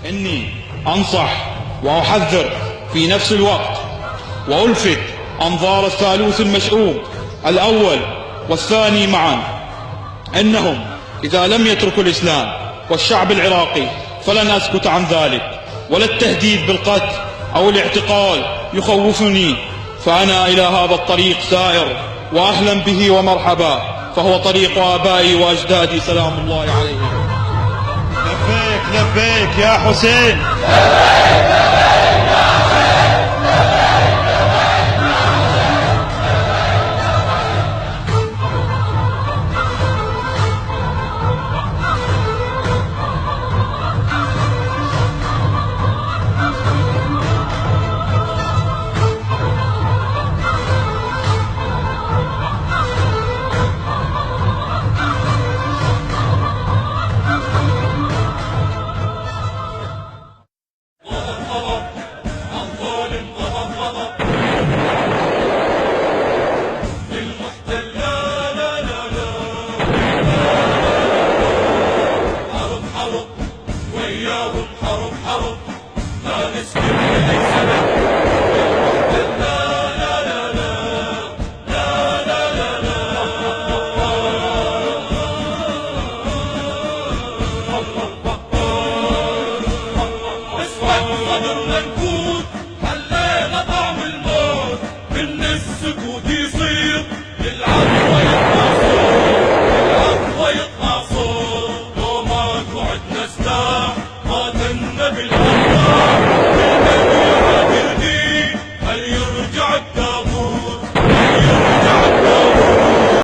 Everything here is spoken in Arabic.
إني أنصح وأحذر في نفس الوقت وألفت أنظار الثالوث المشؤوم الأول والثاني معا إنهم إذا لم يتركوا الإسلام والشعب العراقي فلن أسكت عن ذلك، ولا التهديد بالقتل أو الاعتقال يخوفني، فأنا إلى هذا الطريق سائر وأهلا به ومرحبا، فهو طريق آبائي وأجدادي سلام الله عليهم. لبيك لبيك يا حسين.